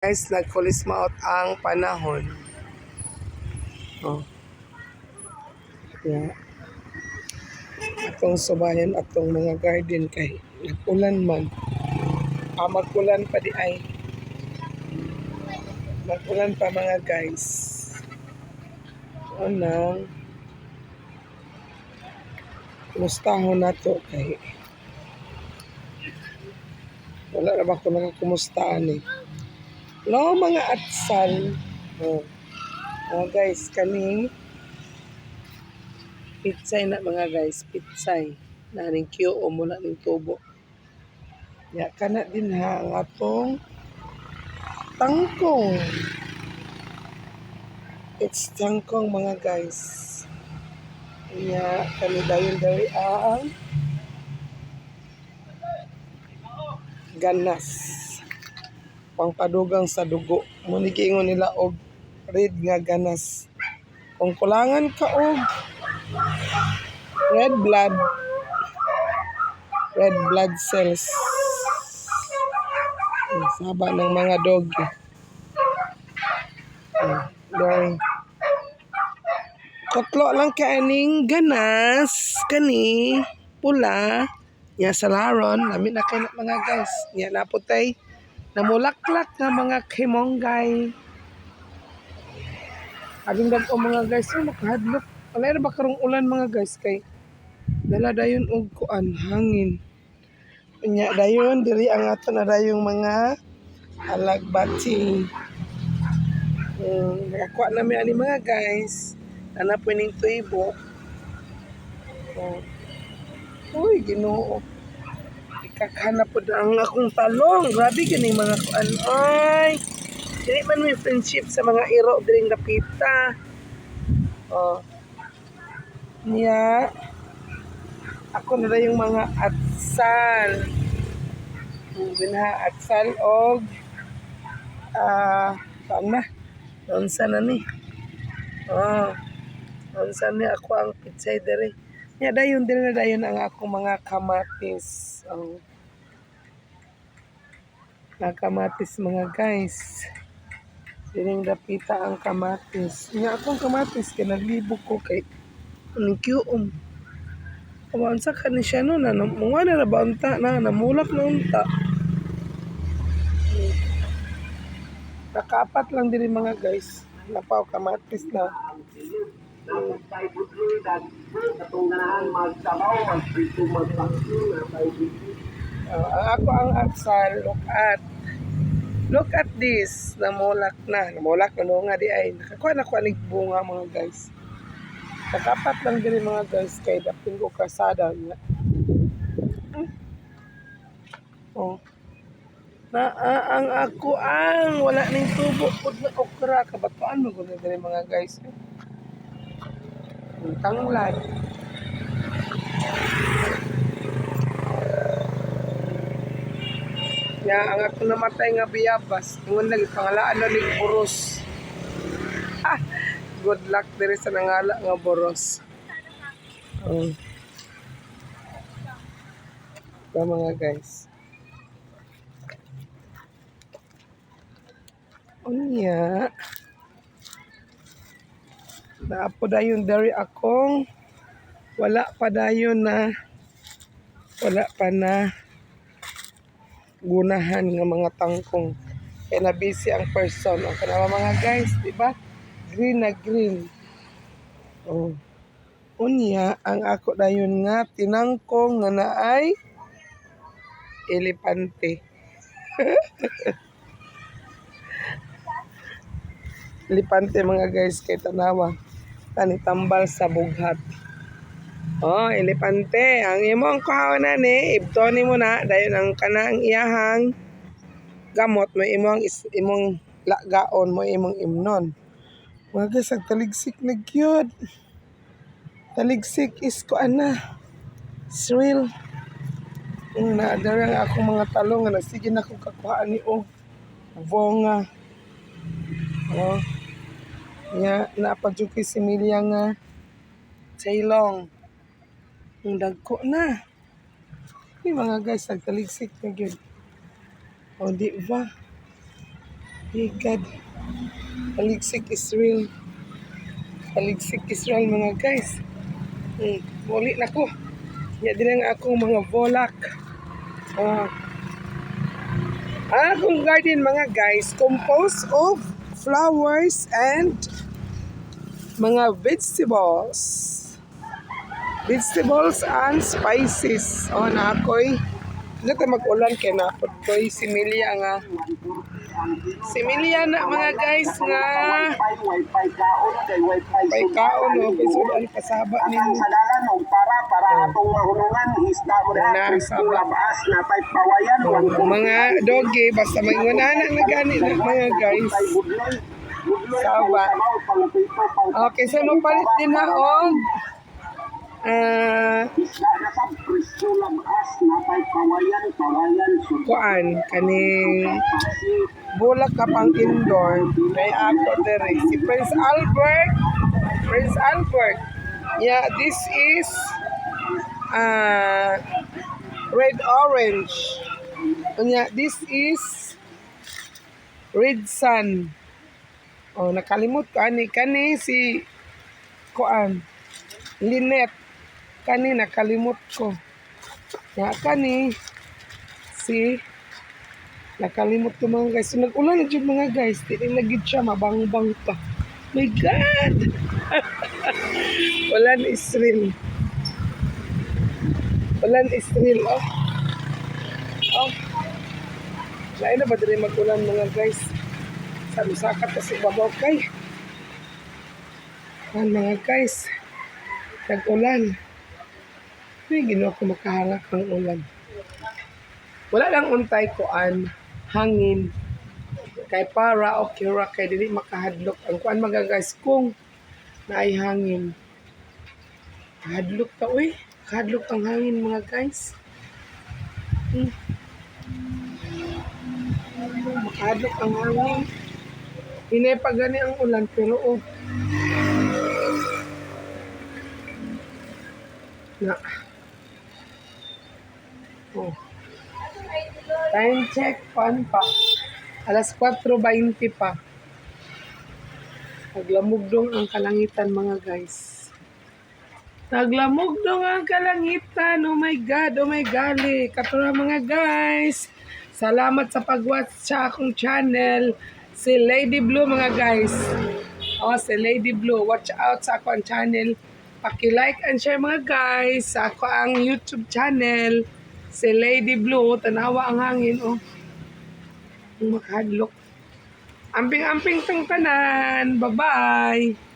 Guys, nagkulis maot ang panahon. Oh, yeah. Atong subayan atong mga garden kay nag-ulan man. Mag-ulan pa di ay. Mag-ulan pa mga guys. Unang kumustahon nato kay wala na ba ko nakakumustahan eh. Hello mga atsal. Oh. Mga guys, kani pitsay na mga guys, pitsay. Naning QO muna ning tubo. Ya kana din ha ang atong tangkong. It's tangkong mga guys. Ya kani dayon ang ganas. Pangpadugang sa dugo. Muni giingon nila og red nga ganas. Kung kulangan ka og red blood cells. Saba ng mga dog. Dong. Kotlo lang kaaning ganas kani pula nya sa laron lami na kay mga guys nya naputay namulaklak nga mga kimonggay ading dag mga guys makahadlok wala na ba karong ulan mga guys kay dala dayon og kuan hangin nya dayon diri ang ato na dayong mga alagbati nakakuha namin ani mga guys ana po ning tuibo. Uy, Ginoo. Ikakhanap po ang akong talong. Grabe ganing mga kuan. Ay, dili man may friendship sa mga iro diring dapita. Oh. Niya. Ako na yung mga atsal. Binha atsal og na. Unsa na ni? Oh. Unsa ni ako ang pitsay diri. Nya dayon na dayon ang akong mga kamatis. Oh. Na kamatis mga guys. Dining dapita ang kamatis. Nya akong kamatis kay naglibog ko kay aning QM. Kawansa ka ni siya no na mga na ba unta na namulak na unta. Nakaapat lang diri mga guys. Napaw kamatis na. Ang ako ang atsal, look at this, namulak na nga di ay, nakakuha na kuha bunga mga guys. Nakapat lang din mga guys, kay dapin ko kasada nga. Oh. Ang ako ang wala ning tubo pud na okra kabatuan mo gud diri mga guys. Tanglad. Ya ang ako namatay nga biyabas, ingon lagi pangalaan na ning boros. Good luck diri sa nangala nga boros. Oh. Mga guys. Unya. Naapo dayon dari akong wala pa na gunahan ng mga tangkong. Kaya na busy ang person. O kanawa mga guys, di ba? Green na green. Oh. Unya, ang ako dayon nga tinangkong nga naay elepante. Elepante mga guys kay tanawa. Tambal sa bughat. Oh, elepante. Ang imong kahawanan ibtoni mo na dayon ang kanang iyahang gamot mo imong lagaon mo imong imnon. Mga guys, taligsik na gyud. Taligsik is ko ana. Israel. Nadarang ako mga talong nga sige na ko kakuhaan ni og vonga. Oh. Nya napadjuki si Milya nga Ceylong. Ang dagko na. Mga guys, taligsik na gyud. O di ba? My God. Kaligsik is real. Kaligsik is real mga guys. Muli na ko. Ya din ang akong mga volak. Ah, akong garden mga guys, composed of flowers and mga vegetables. Vegetables and spices. Na ako'y dito tayo mag-ulan kaya napod ko'y similya nga. Similya na mga guys nga. Pay kaon o pisudan kasaba ninyo. Para atong mahulungan isda mo na labas na pay pawayan Mga doge basta mangunahan na gani na mga guys. Saba. Okay, so mapalit din na og kuan kaning bulak ka pang indoor kay ako dere si Prince Albert. Yeah, this is red orange. Kanya this is red sun. Nakalimot ka kani si kuan Linet. Kani nakalimot ko. Ya kani si nakalimot ko mga guys. So, nag-ulan na dyan mga guys. Di na gid siya mabang-bang pa. My God! Ulan is real. Ulan is real. Lain na ba din mag-ulan mga guys? Sa lusakat kasi babaw kay. Mga guys. Nag-ulan. May ginawa ko makaharap ng ulan. Wala lang untay kuan, hangin. Kay para okay ra kay dili makahadlok. Ang kuan mga guys kung naay hangin. Hadlok ta uy. Kahadlok ang hangin mga guys. Makahadlok ang hangin. Hinay pa gani ang ulan pero time check pan pa. Alas 4:20 pa. Naglamugdong ang kalangitan mga guys. Naglamugdong ang kalangitan. Oh my God, oh my golly. Katura mga guys. Salamat sa pag-watch sa akong channel. Si Lady Blue mga guys. Si Lady Blue. Watch out sa akong channel. Paki-like and share mga guys. Sa ako ang YouTube channel. Si Lady Blue. Tanawa ang hangin. Makahadlok. Amping-amping tong tanan. Bye-bye.